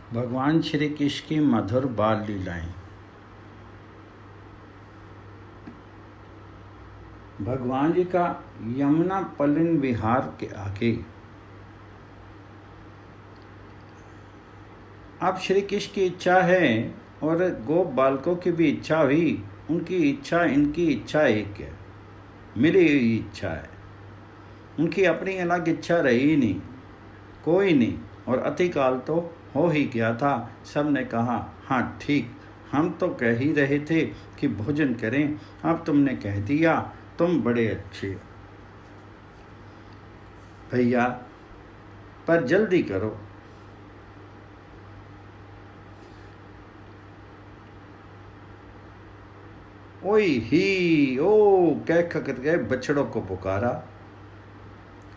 भगवान श्री कृष्ण की मधुर बाल लीलाएं। भगवान जी का यमुना पलिन विहार के आगे अब श्री कृष्ण की इच्छा है और गोप बालकों की भी इच्छा हुई। उनकी इच्छा इनकी इच्छा एक है, मिली हुई इच्छा है। उनकी अपनी अलग इच्छा रही नहीं, कोई नहीं। और अतिकाल तो हो ही गया था। सब ने कहा हाँ ठीक, हम तो कह ही रहे थे कि भोजन करें, अब तुमने कह दिया, तुम बड़े अच्छे हो भैया, पर जल्दी करो। ओई ही ओ कह करके बछड़ों को पुकारा।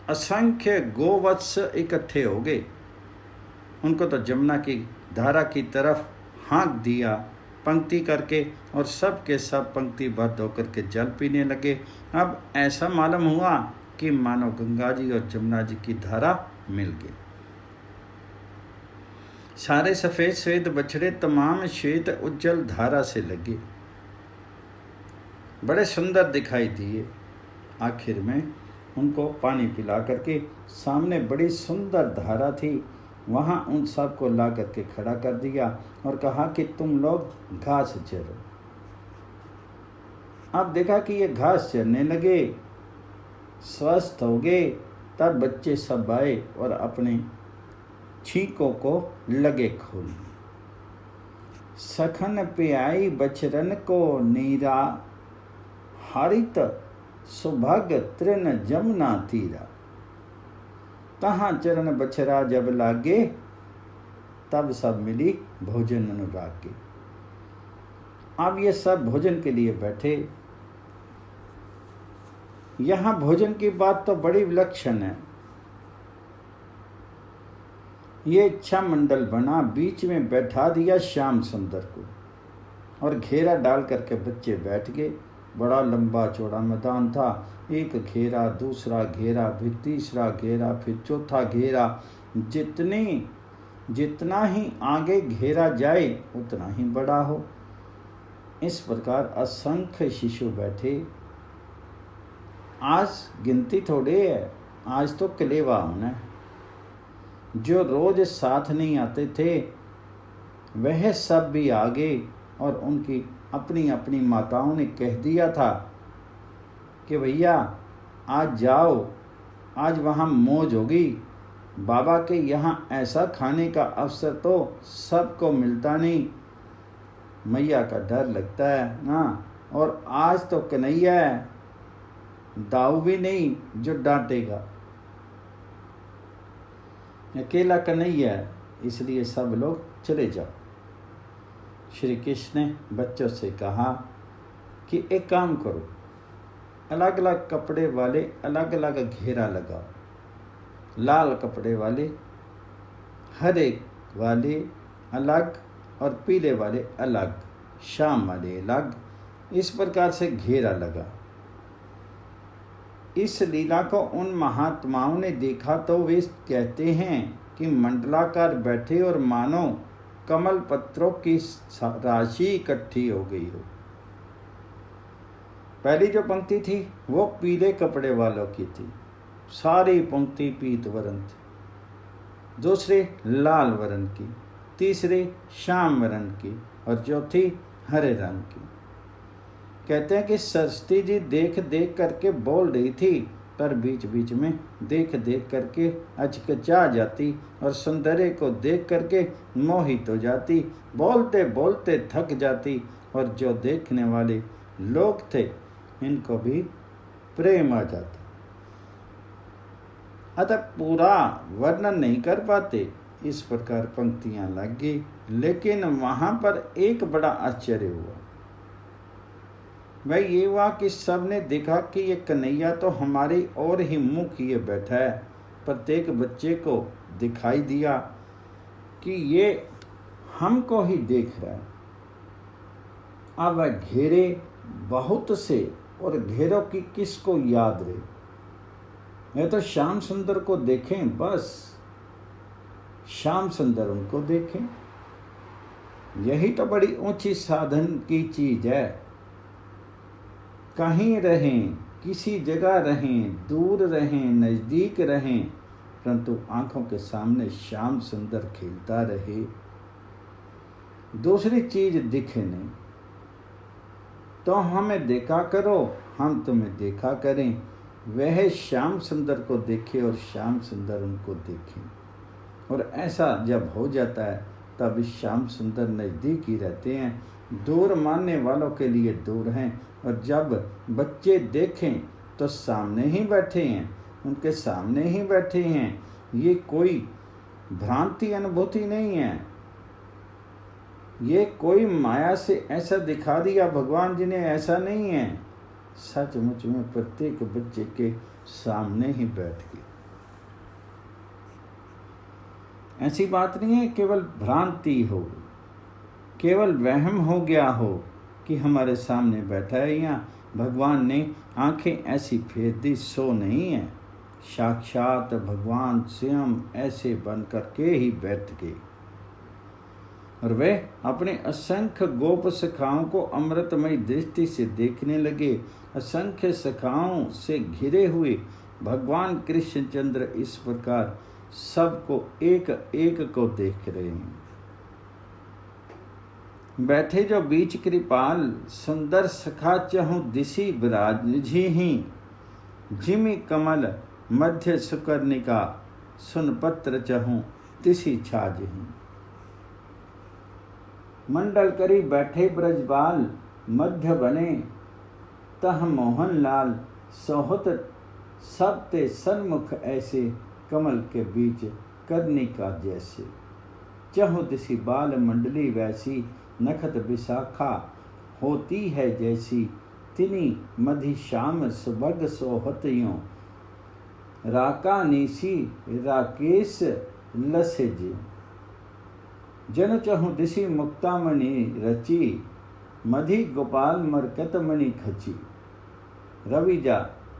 असंख्य गोवत्स इकट्ठे हो गए। उनको तो जमुना की धारा की तरफ हाँक दिया पंक्ति करके, और सब के सब पंक्तिबद्ध होकर के जल पीने लगे। अब ऐसा मालूम हुआ कि मानो गंगा जी और जमुना जी की धारा मिल गई। सारे सफ़ेद श्वेत बछड़े तमाम श्वेत उज्जवल धारा से लगे, बड़े सुंदर दिखाई दिए। आखिर में उनको पानी पिला करके सामने बड़ी सुंदर धारा थी, वहाँ उन सब को ला करके खड़ा कर दिया और कहा कि तुम लोग घास चरो। अब देखा कि ये घास चरने लगे, स्वस्थ हो गए। तब बच्चे सब आए और अपने छींकों को लगे खोलने। सखन पे आई बचरन को नीरा, हरित सुभग तृण जमुना तीरा। तहाँ चरण बछरा जब लागे, तब सब मिली भोजन अनुरागे। अब ये सब भोजन के लिए बैठे। यहाँ भोजन की बात तो बड़ी विलक्षण है। ये इच्छा मंडल बना, बीच में बैठा दिया श्याम सुंदर को और घेरा डाल करके बच्चे बैठ गए। बड़ा लंबा चौड़ा मैदान था। एक घेरा, दूसरा घेरा, फिर तीसरा घेरा, फिर चौथा घेरा। जितना ही आगे घेरा जाए उतना ही बड़ा हो। इस प्रकार असंख्य शिशु बैठे। आज गिनती थोड़े है, आज तो कलेवा होना। जो रोज साथ नहीं आते थे वह सब भी आ गए, और उनकी अपनी अपनी माताओं ने कह दिया था कि भैया आज जाओ, आज वहाँ मौज होगी। बाबा के यहाँ ऐसा खाने का अवसर तो सबको मिलता नहीं, मैया का डर लगता है ना। और आज तो कन्हैया है, दाऊ भी नहीं जो डांटेगा, अकेला कन्हैया है, इसलिए सब लोग चले जाओ। श्री कृष्ण ने बच्चों से कहा कि एक काम करो, अलग अलग कपड़े वाले अलग अलग घेरा लगाओ। लाल कपड़े वाले, हरे वाले अलग और पीले वाले अलग, शाम वाले अलग। इस प्रकार से घेरा लगा। इस लीला को उन महात्माओं ने देखा तो वे कहते हैं कि मंडलाकार बैठे और मानो कमल पत्रों की राशि इकट्ठी हो गई हो। पहली जो पंक्ति थी वो पीले कपड़े वालों की थी, सारी पंक्ति पीत वर्ण थी। दूसरी लाल वर्ण की, तीसरी श्याम वर्ण की, और चौथी हरे रंग की। कहते हैं कि सरस्वती जी देख देख करके बोल रही थी, पर बीच बीच में देख देख करके अचकचा जाती और सौंदर्य को देख करके मोहित हो जाती। बोलते बोलते थक जाती, और जो देखने वाले लोग थे इनको भी प्रेम आ जाता। अतः पूरा वर्णन नहीं कर पाते, इस प्रकार पंक्तियां लग गई। लेकिन वहाँ पर एक बड़ा आश्चर्य हुआ। वह ये हुआ कि सब ने देखा कि ये कन्हैया तो हमारी ओर ही मुँह किए बैठा है। प्रत्येक बच्चे को दिखाई दिया कि ये हमको ही देख रहा है। अब वह घेरे बहुत से, और घेरों की किसको याद रहे। यह तो श्याम सुंदर को देखें बस। श्याम सुंदर उनको देखें। यही तो बड़ी ऊंची साधन की चीज है। कहीं रहें, किसी जगह रहें, दूर रहें, नजदीक रहें, परंतु आंखों के सामने श्याम सुंदर खेलता रहे। दूसरी चीज दिखे नहीं। तो हमें देखा करो, हम तुम्हें देखा करें। वह श्याम सुंदर को देखे और श्याम सुंदर उनको देखें। और ऐसा जब हो जाता है तब श्याम सुंदर नज़दीक ही रहते हैं। दूर मानने वालों के लिए दूर हैं, और जब बच्चे देखें तो सामने ही बैठे हैं, उनके सामने ही बैठे हैं। ये कोई भ्रांति अनुभूति नहीं है। ये कोई माया से ऐसा दिखा दिया भगवान जी ने, ऐसा नहीं है। सचमुच में प्रत्येक बच्चे के सामने ही बैठ गए। ऐसी बात नहीं है केवल भ्रांति हो, केवल वहम हो गया हो कि हमारे सामने बैठा है। यहाँ भगवान ने आंखें ऐसी फेर दी, सो नहीं है। साक्षात भगवान स्वयं ऐसे बन करके ही बैठ गए। और वे अपने असंख्य गोप सखाओं को अमृतमय दृष्टि से देखने लगे। असंख्य सखाओं से घिरे हुए भगवान कृष्णचंद्र इस प्रकार सबको एक एक को देख रहे हैं। बैठे जो बीच कृपाल सुंदर सखा चहु दिशि विराज ही। जिमि कमल मध्य सुकर्णिका सुन पत्र चहु तिसी छाज ही। मंडल करी बैठे ब्रजबाल मध्य बने तह मोहन लाल सोहत सब ते सन्मुख ऐसे कमल के बीच कर्णिका जैसे। चहु दिशि बाल मंडली वैसी नखत विशाखा होती है जैसी। तिनी मधि श्याम सुभग सोहत यों राका निशी राकेश लसेज। जन चहु दिशि मुक्तामणि रची मधि गोपाल मरकत मणि खची। रविजा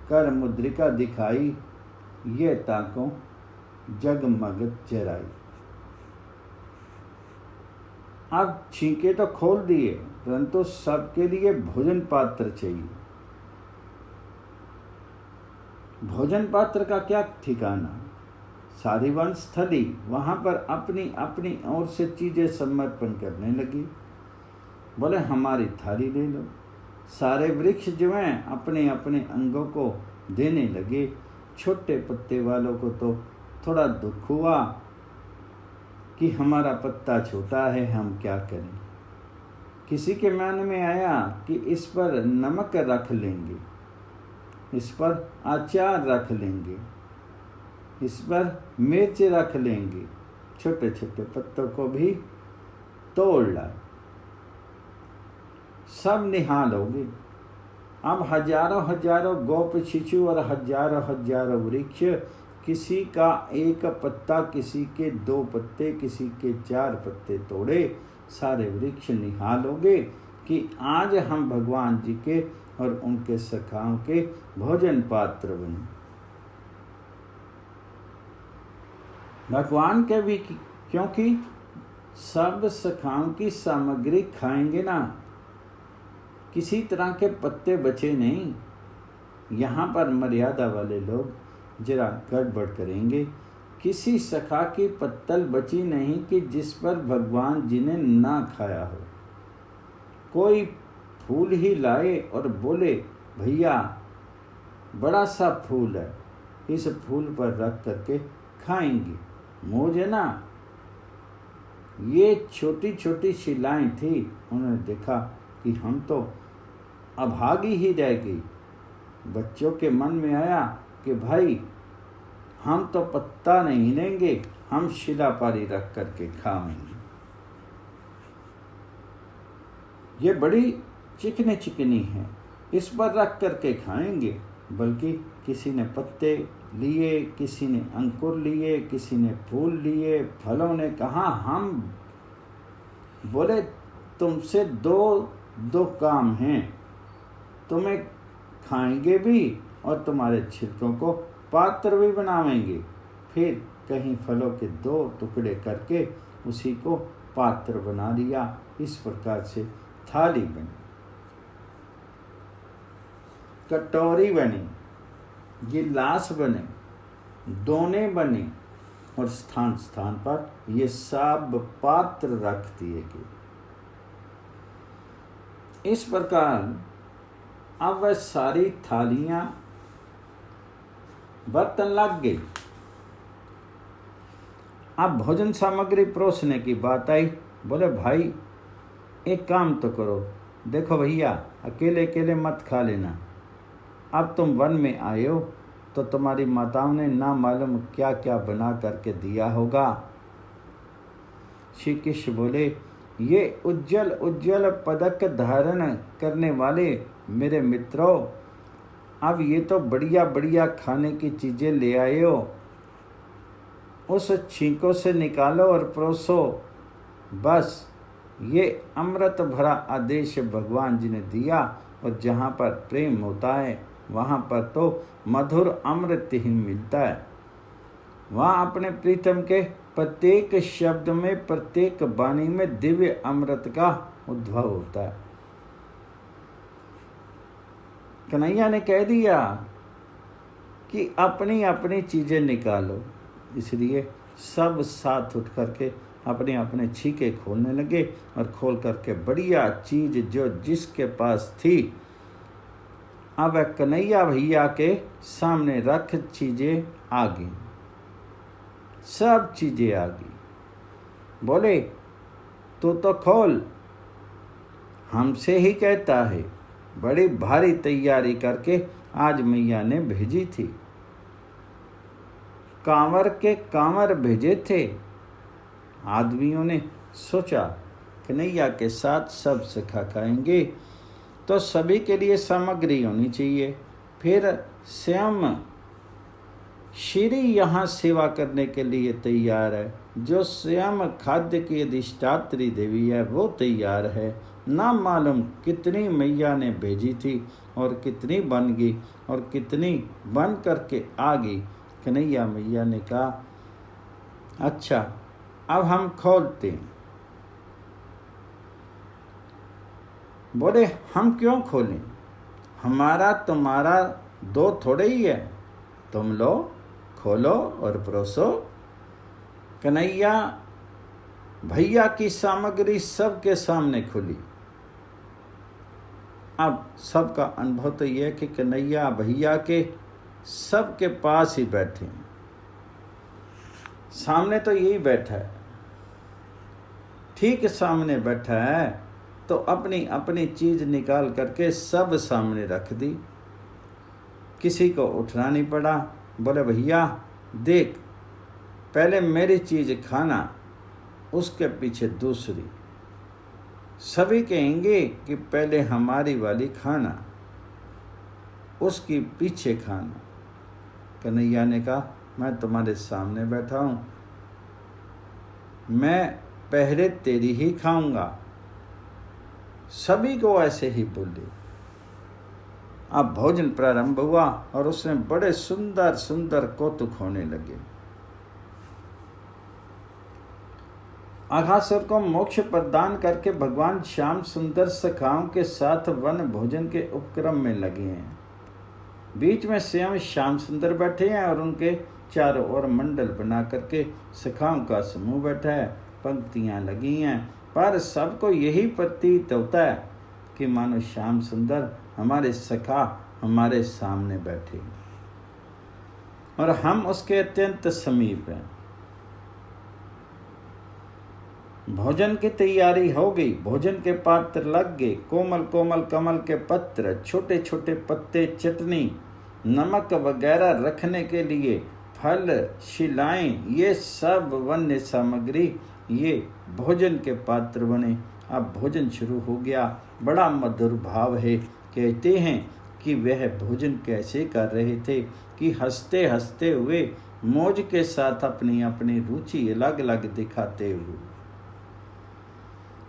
कर मुद्रिका दिखाई ये ताको जगमग जराई। अब छींके तो खोल दिए, परंतु सबके लिए भोजन पात्र चाहिए। भोजन पात्र का क्या ठिकाना। सारी वन स्थली वहां पर अपनी अपनी ओर से चीजें समर्पण करने लगी। बोले हमारी थाली ले लो। सारे वृक्ष जो हैं अपने अपने अंगों को देने लगे। छोटे पत्ते वालों को तो थोड़ा दुख हुआ कि हमारा पत्ता छोटा है, हम क्या करें। किसी के मन में आया कि इस पर नमक रख लेंगे, इस पर अचार रख लेंगे, इस पर मिर्च रख लेंगे। छोटे छोटे पत्तों को भी तोड़ लाए। सब निहाल हो गए। अब हजारों हजारों गोप शिशु और हजारों हजारों वृक्ष, किसी का एक पत्ता, किसी के 2 पत्ते, किसी के 4 पत्ते तोड़े। सारे वृक्ष निहाल हो गए कि आज हम भगवान जी के और उनके सखाओं के भोजन पात्र बने। भगवान के भी, क्योंकि सब सखाओं की सामग्री खाएंगे ना, किसी तरह के पत्ते बचे नहीं। यहाँ पर मर्यादा वाले लोग जरा गड़बड़ करेंगे। किसी सखा की पत्तल बची नहीं कि जिस पर भगवान जी ने ना खाया हो। कोई फूल ही लाए और बोले भैया बड़ा सा फूल है, इस फूल पर रख करके खाएंगे। मुझे ना ये छोटी छोटी शिलाएं थी, उन्होंने देखा कि हम तो अभागी ही रह गई। बच्चों के मन में आया कि भाई हम तो पत्ता नहीं लेंगे, हम शिला पारी रख करके खाएंगे। ये बड़ी चिकनी चिकनी है, इस पर रख करके खाएंगे। बल्कि किसी ने पत्ते लिए, किसी ने अंकुर लिए, किसी ने फूल लिए। फलों ने कहा हम, बोले तुमसे दो काम हैं, तुम्हें खाएंगे भी और तुम्हारे छिलकों को पात्र भी बनावेंगे। फिर कहीं फलों के 2 टुकड़े करके उसी को पात्र बना लिया। इस प्रकार से थाली बनी, कटोरी बनी, गिलास बने, दोने बने और स्थान स्थान पर ये सब पात्र रख दिए गए। इस प्रकार अब वह सारी थालियां बर्तन लग गई। अब भोजन सामग्री परोसने की बात आई। बोले भाई एक काम तो करो, देखो भैया अकेले अकेले मत खा लेना, अब तुम वन में आए हो तो तुम्हारी माताओं ने ना मालूम क्या क्या बना करके दिया होगा। श्री कृष्ण बोले, ये उज्जवल उज्जवल पदक धारण करने वाले मेरे मित्रों, अब ये तो बढ़िया बढ़िया खाने की चीज़ें ले आए हो, उस छींकों से निकालो और परोसो। बस ये अमृत भरा आदेश भगवान जी ने दिया, और जहाँ पर प्रेम होता है वहाँ पर तो मधुर अमृत ही मिलता है। वहाँ अपने प्रीतम के प्रत्येक शब्द में, प्रत्येक वाणी में दिव्य अमृत का उद्भव होता है। कन्हैया ने कह दिया कि अपनी अपनी चीजें निकालो, इसलिए सब साथ उठ करके अपने अपने छीके खोलने लगे और खोल करके बढ़िया चीज जो जिसके पास थी अब कन्हैया भैया के सामने रख चीजें आ गई, सब चीजें आ गई। बोले तो खोल, हमसे ही कहता है, बड़ी भारी तैयारी करके आज मैया ने भेजी थी, कांवर के कांवर भेजे थे। आदमियों ने सोचा कन्हैया के साथ सब सिखा खाएंगे तो सभी के लिए सामग्री होनी चाहिए। फिर स्वयं श्री यहाँ सेवा करने के लिए तैयार है, जो स्वयं खाद्य की अधिष्ठात्री देवी है वो तैयार है। ना मालूम कितनी मैया ने भेजी थी और कितनी बन गई और कितनी बन करके आ गई। कन्हैया मैया ने कहा, अच्छा अब हम खोलते हैं। बोले हम क्यों खोलें, हमारा तुम्हारा दो थोड़े ही है, तुम लो, खोलो और परोसो। कन्हैया भैया की सामग्री सबके सामने खुली। अब सबका अनुभव तो यह है कि कन्हैया भैया के सबके पास ही बैठे हैं, सामने तो यही बैठा है, ठीक सामने बैठा है, तो अपनी अपनी चीज निकाल करके सब सामने रख दी, किसी को उठना नहीं पड़ा। बोले भैया देख, पहले मेरी चीज खाना, उसके पीछे दूसरी। सभी कहेंगे कि पहले हमारी वाली खाना, उसकी पीछे खाना। कन्हैया ने कहा, मैं तुम्हारे सामने बैठा हूं, मैं पहले तेरी ही खाऊंगा। सभी को ऐसे ही बोले। अब भोजन प्रारंभ हुआ और उसमें बड़े सुंदर सुंदर कौतुक होने लगे। अघासुर को मोक्ष प्रदान करके भगवान श्याम सुंदर सखाओं के साथ वन भोजन के उपक्रम में लगे हैं। बीच में स्वयं श्याम सुंदर बैठे हैं और उनके चारों ओर मंडल बना करके सखाओं का समूह बैठा है, पंक्तियां लगी हैं, पर सबको यही प्रतीत होता है कि मानो श्याम सुंदर हमारे सखा हमारे सामने बैठे और हम उसके अत्यंत समीप हैं। भोजन की तैयारी हो गई, भोजन के पात्र लग गए, कोमल कोमल कमल के पत्र, छोटे छोटे पत्ते, चटनी, नमक वगैरह रखने के लिए फल, शिलाएं, ये सब वन्य सामग्री, ये भोजन के पात्र बने। अब भोजन शुरू हो गया। बड़ा मधुर भाव है। कहते हैं कि वह भोजन कैसे कर रहे थे कि हंसते हंसते हुए, मौज के साथ अपनी अपनी रुचि अलग अलग दिखाते हुए,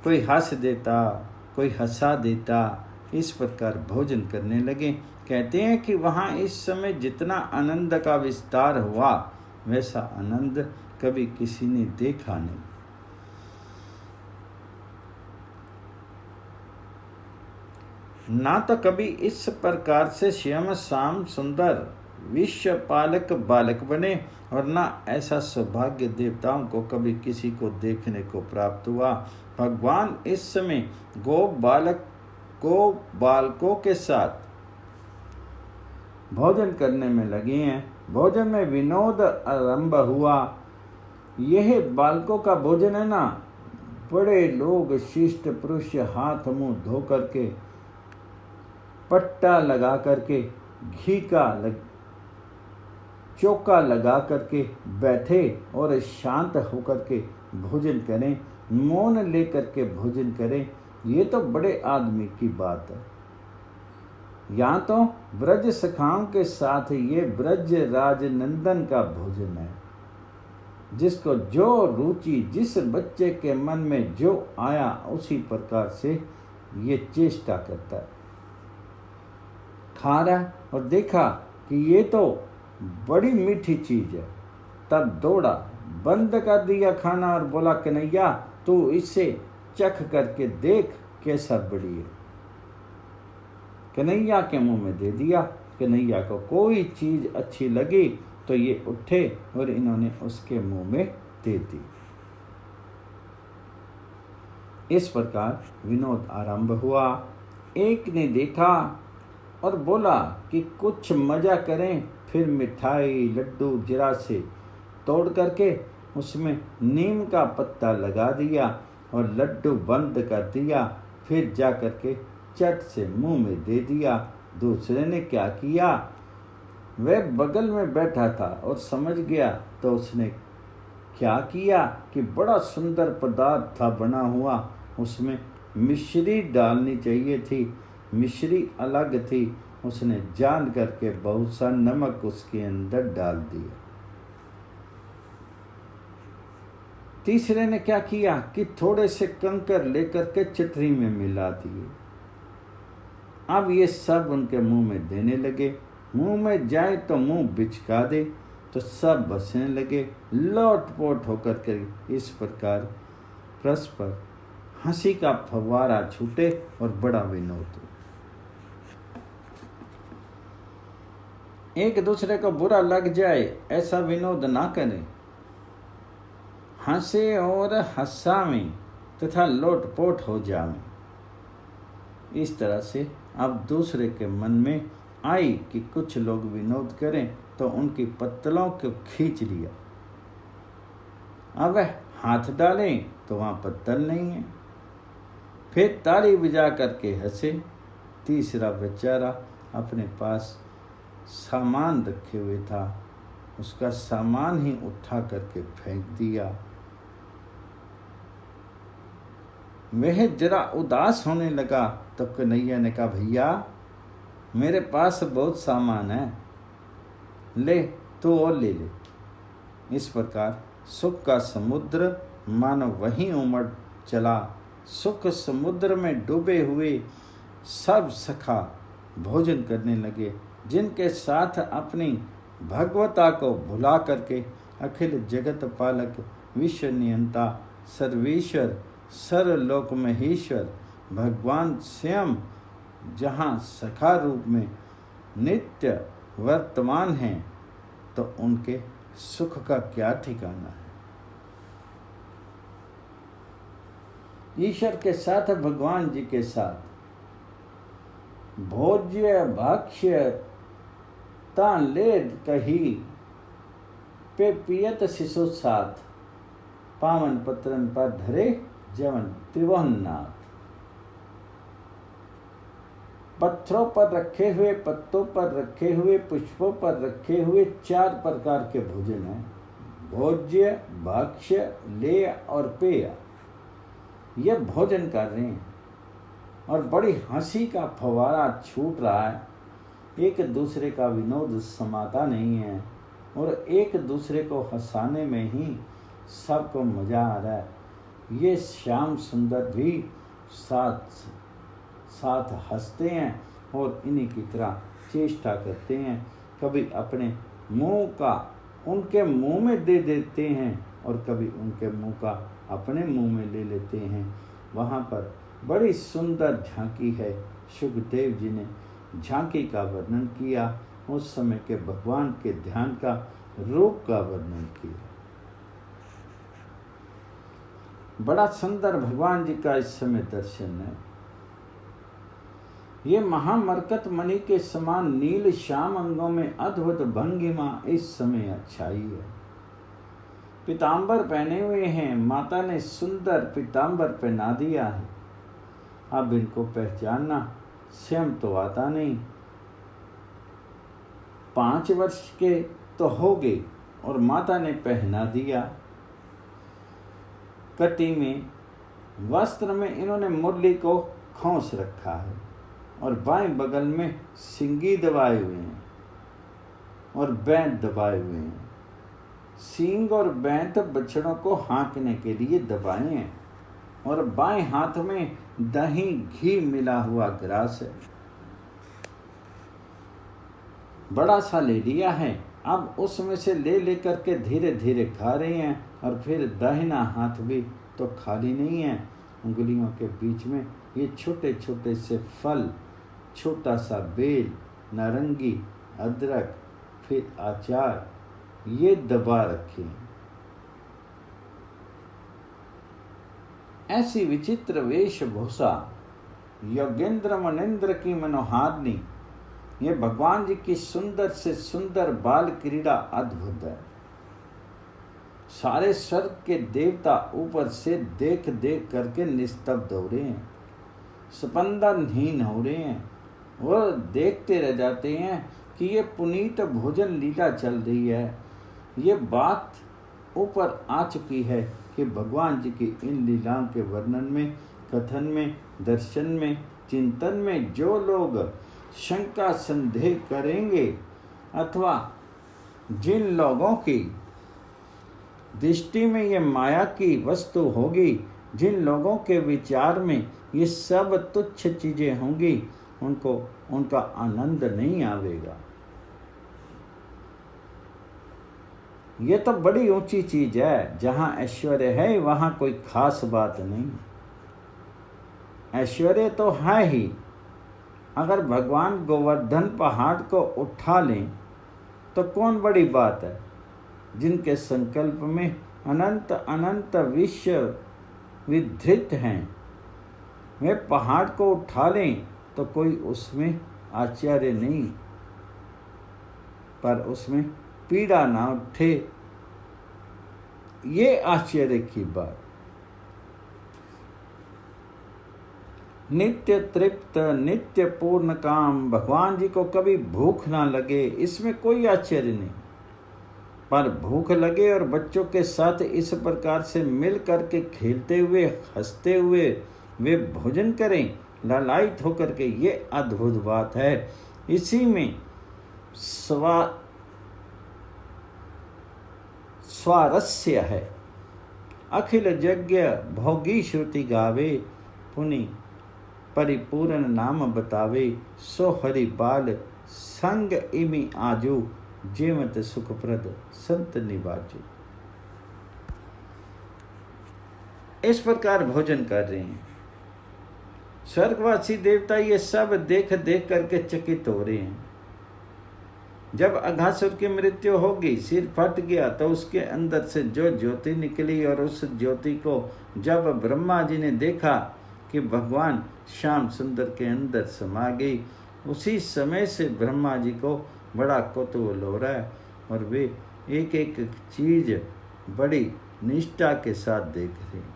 कोई हंस देता, कोई हंसा देता, इस प्रकार भोजन करने लगे। कहते हैं कि वहाँ इस समय जितना आनंद का विस्तार हुआ वैसा आनंद कभी किसी ने देखा नहीं। ना तो कभी इस प्रकार से श्याम श्याम सुंदर विश्व पालक बालक बने, और ना ऐसा सौभाग्य देवताओं को कभी किसी को देखने को प्राप्त हुआ। भगवान इस समय बालकों के साथ भोजन करने में लगे हैं। भोजन में विनोद आरंभ हुआ। यह बालकों का भोजन है ना। बड़े लोग शिष्ट पुरुष हाथ मुंह धो करके, पट्टा लगा करके, घी का चौका लगा करके बैठे और शांत होकर के भोजन करें, मौन लेकर के भोजन करें। ये तो बड़े आदमी की बात है। यहाँ तो ब्रज सखाओं के साथ ये ब्रज राज नंदन का भोजन है। जिसको जो रुचि, जिस बच्चे के मन में जो आया उसी प्रकार से ये चेष्टा करता है, खा रहा और देखा कि ये तो बड़ी मीठी चीज है, तब दौड़ा, बंद कर दिया खाना और बोला, कन्हैया तू इसे चख करके देख कैसा बड़ी है। कन्हैया के मुंह में दे दिया। कन्हैया को कोई चीज अच्छी लगी तो ये उठे और इन्होंने उसके मुंह में दे दी। इस प्रकार विनोद आरंभ हुआ। एक ने देखा और बोला कि कुछ मजा करें। फिर मिठाई लड्डू जरा से तोड़ करके उसमें नीम का पत्ता लगा दिया और लड्डू बंद कर दिया। फिर जा करके चट से मुंह में दे दिया। दूसरे ने क्या किया, वह बगल में बैठा था और समझ गया, तो उसने क्या किया कि बड़ा सुंदर पदार्थ था बना हुआ, उसमें मिश्री डालनी चाहिए थी, मिश्री अलग थी, उसने जान करके बहुत सा नमक उसके अंदर डाल दिया। तीसरे ने क्या किया कि थोड़े से कंकर लेकर के चटनी में मिला दिए। अब ये सब उनके मुंह में देने लगे। मुंह में जाए तो मुंह बिचका दे, तो सब बसने लगे, लोटपोट होकर के। इस प्रकार परस्पर हंसी का फव्वारा छूटे और बड़ा विनोद हो। एक दूसरे को बुरा लग जाए ऐसा विनोद ना करें। हंसे और हंसावें तथा लोटपोट हो जावें। इस तरह से अब दूसरे के मन में आई कि कुछ लोग विनोद करें, तो उनकी पत्तलों को खींच लिया। अब हाथ डालें तो वहाँ पत्तल नहीं है। फिर ताली बजा करके हंसे। तीसरा बेचारा अपने पास सामान रखे हुए था, उसका सामान ही उठा करके फेंक दिया। वह जरा उदास होने लगा, तो कन्हैया ने कहा, भैया मेरे पास बहुत सामान है, ले तो और ले ले। इस प्रकार सुख का समुद्र मानो वहीं उमड़ चला। सुख समुद्र में डूबे हुए सब सखा भोजन करने लगे, जिनके साथ अपनी भगवता को भुला करके अखिल जगत पालक, विश्व नियंता, सर्वेश्वर, सर्वलोक महेश्वर भगवान स्वयं जहाँ सखा रूप में नित्य वर्तमान हैं, तो उनके सुख का क्या ठिकाना है। ईश्वर के साथ, भगवान जी के साथ भोज्य भक्ष्य तान लेद कही पे पियत शिशु साथ, पावन पत्रन पर धरे जवन त्रिभुवन नाथ। पत्थरों पर रखे हुए, पत्तों पर रखे हुए, पुष्पों पर रखे हुए 4 प्रकार के भोजन हैं। भोज्य भक्ष्य लेय और पेय। यह भोजन कर रहे हैं और बड़ी हंसी का फव्वारा छूट रहा है। एक दूसरे का विनोद समाता नहीं है और एक दूसरे को हंसाने में ही सबको मजा आ रहा है। ये श्याम सुंदर भी साथ साथ हंसते हैं और इन्हीं की तरह चेष्टा करते हैं। कभी अपने मुंह का उनके मुंह में दे देते हैं और कभी उनके मुंह का अपने मुंह में ले लेते हैं। वहाँ पर बड़ी सुंदर झांकी है। सुखदेव जी ने झांकी का वर्णन किया, उस समय के भगवान के ध्यान का रूप का वर्णन किया। बड़ा सुंदर भगवान जी का इस समय दर्शन है। ये महामरकत मणि के समान नील श्याम अंगों में अद्भुत भंगिमा इस समय छाई है। पीतांबर पहने हुए हैं, माता ने सुंदर पीतांबर पहना दिया है। अब इनको पहचानना स्वयं तो आता नहीं। 5 वर्ष के तो हो गए और माता ने पहना दिया। कटी में वस्त्र में इन्होंने मुरली को खोस रखा है और बाएं बगल में सिंगी दबाए हुए हैं और बैंत दबाए हुए हैं। सींग और बैंत बछड़ों को हाँकने के लिए दबाए हैं और बाएं हाथ में दही घी मिला हुआ ग्रास है। बड़ा सा ले लिया है, अब उसमें से ले लेकर के धीरे धीरे खा रहे हैं और फिर दाहिना हाथ भी तो खाली नहीं है। उंगलियों के बीच में ये छोटे छोटे से फल, छोटा सा बेल, नारंगी, अदरक, फिर अचार ये दबा रखे। ऐसी विचित्र वेशभूषा योगेंद्र मनेन्द्र की मनोहारिणी, ये भगवान जी की सुंदर से सुंदर बाल क्रीड़ा अद्भुत है। सारे स्वर्ग के देवता ऊपर से देख देख करके निस्तब्ध हो रहे हैं, स्पंदनहीन हो रहे हैं और देखते रह जाते हैं कि ये पुनीत भोजन लीला चल रही है। ये बात ऊपर आ चुकी है कि भगवान जी की इन लीलाओं के वर्णन में, कथन में, दर्शन में, चिंतन में जो लोग शंका संदेह करेंगे अथवा जिन लोगों की दृष्टि में ये माया की वस्तु होगी, जिन लोगों के विचार में ये सब तुच्छ चीजें होंगी, उनको उनका आनंद नहीं आवेगा। ये तो बड़ी ऊंची चीज है। जहाँ ऐश्वर्य है वहाँ कोई खास बात नहीं। ऐश्वर्य तो है ही। अगर भगवान गोवर्धन पहाड़ को उठा लें तो कौन बड़ी बात है। जिनके संकल्प में अनंत अनंत विश्व विधृत हैं, वे पहाड़ को उठा लें तो कोई उसमें आश्चर्य नहीं, पर उसमें पीड़ा ना उठे, ये आश्चर्य की बात। नित्य तृप्त, नित्य पूर्ण काम, भगवान जी को कभी भूख ना लगे, इसमें कोई आश्चर्य नहीं। पर भूख लगे और बच्चों के साथ इस प्रकार से मिल करके खेलते हुए, हंसते हुए वे भोजन करें, लालायित होकर के, ये अद्भुत बात है। इसी में स्वारस्य है। अखिल यज्ञ भोगी श्रुति गावे, पुनि परिपूर्ण नाम बतावे, सो हरि बाल संग इमि आजू, जेमत सुखप्रद संत निवाजू। इस प्रकार भोजन कर रहे हैं। स्वर्गवासी देवता ये सब देख देख करके चकित हो रहे हैं। जब अघासुर की मृत्यु होगी, सिर फट गया, तो उसके अंदर से जो ज्योति निकली और उस ज्योति को जब ब्रह्मा जी ने देखा कि भगवान श्याम सुंदर के अंदर समा गई, उसी समय से ब्रह्मा जी को बड़ा कौतूहल हो रहा है और वे एक एक चीज बड़ी निष्ठा के साथ देख रहे हैं।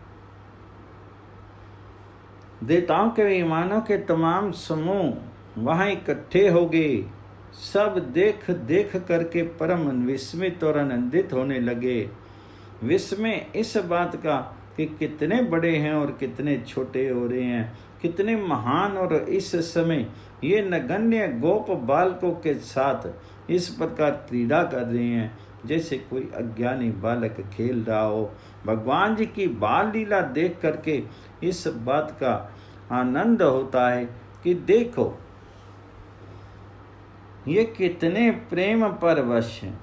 देवताओं के विमानों के तमाम समूह वहां इकट्ठे हो गए। सब देख देख करके परम विस्मित और आनंदित होने लगे। विस्मय इस बात का कि कितने बड़े हैं और कितने छोटे हो रहे हैं, कितने महान, और इस समय ये नगण्य गोप बालकों के साथ इस प्रकार क्रीड़ा कर रहे हैं जैसे कोई अज्ञानी बालक खेल रहा हो। भगवान जी की बाल लीला देख करके इस बात का आनंद होता है कि देखो ये कितने प्रेम परवश हैं।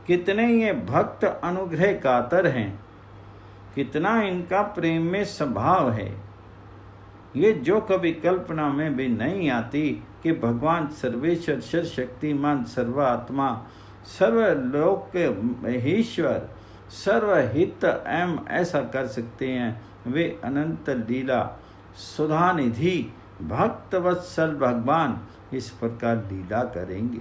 कितने ये भक्त अनुग्रह कातर हैं, कितना इनका प्रेम में स्वभाव है। ये जो कभी कल्पना में भी नहीं आती कि भगवान सर्वेश्वर, सर्वशक्तिमान, सर्वात्मा, सर्वलोक के ईश्वर, सर्वहित एवं ऐसा कर सकते हैं। वे अनंत लीला सुधानिधि भक्तवत्सल भगवान इस प्रकार लीला करेंगे।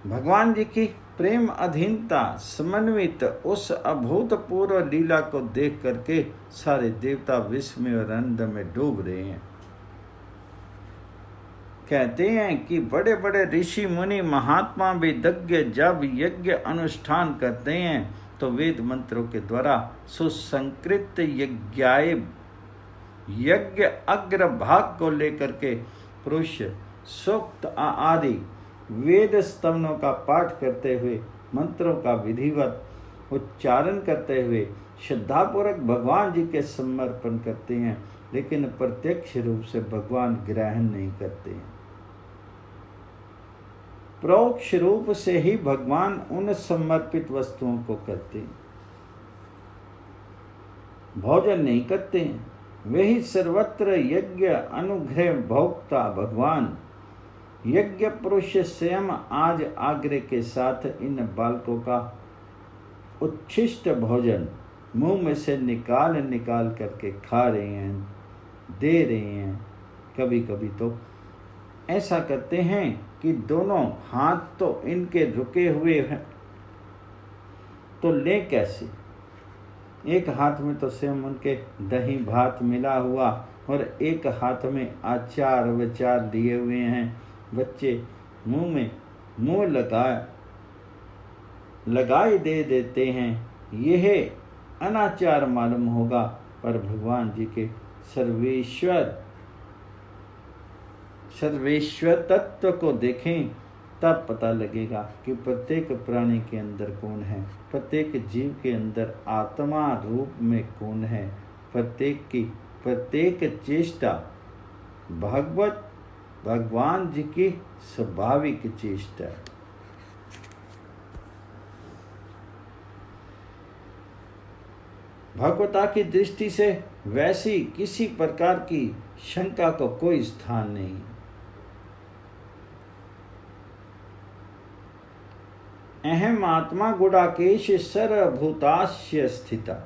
भगवान जी की प्रेम अधीनता समन्वित उस अभूतपूर्व लीला को देख करके सारे देवता विस्मय और आनंद में डूब रहे हैं। कहते हैं कि बड़े बड़े ऋषि मुनि महात्मा विदज्ञ जब यज्ञ अनुष्ठान करते हैं तो वेद मंत्रों के द्वारा सुसंकृत यज्ञ अग्रभाग को लेकर के पुरुष सूक्त आदि वेद स्तवनों का पाठ करते हुए, मंत्रों का विधिवत उच्चारण करते हुए श्रद्धापूर्वक भगवान जी के समर्पण करते हैं, लेकिन प्रत्यक्ष रूप से भगवान ग्रहण नहीं करते हैं। परोक्ष रूप से ही भगवान उन समर्पित वस्तुओं को करते हैं, भोजन नहीं करते हैं। वही सर्वत्र यज्ञ अनुग्रह भोक्ता भगवान यज्ञ पुरुष स्वयं आज आग्रह के साथ इन बालकों का उच्छिष्ट भोजन मुंह में से निकाल निकाल करके खा रहे हैं, दे रहे हैं। कभी कभी तो ऐसा करते हैं कि दोनों हाथ तो इनके रुके हुए हैं, तो ले कैसे? एक हाथ में तो स्वयं उनके दही भात मिला हुआ और एक हाथ में आचार विचार लिए हुए हैं। बच्चे मुंह में मुंह लगाए दे देते हैं। यह अनाचार मालूम होगा, पर भगवान जी के सर्वेश्वर तत्व को देखें तब पता लगेगा कि प्रत्येक प्राणी के अंदर कौन है, प्रत्येक जीव के अंदर आत्मा रूप में कौन है। प्रत्येक चेष्टा भगवान जी की स्वाभाविक चेष्टा है। भगवता की दृष्टि से वैसी किसी प्रकार की शंका को कोई स्थान नहीं। अहम आत्मा गुडाकेश सर्वभूतास्य स्थिता।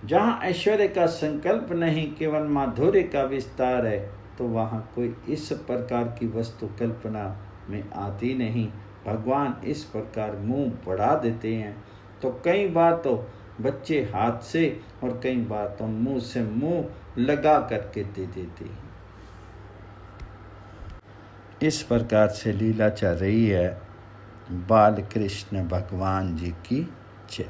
जहाँ ऐश्वर्य का संकल्प नहीं, केवल माधुर्य का विस्तार है, तो वहाँ कोई इस प्रकार की वस्तु कल्पना में आती नहीं। भगवान इस प्रकार मुंह बढ़ा देते हैं, तो कई बार तो बच्चे हाथ से और कई बार तो मुंह से मुंह लगा करके दे देते हैं। इस प्रकार से लीला चल रही है। बाल कृष्ण भगवान जी की जय।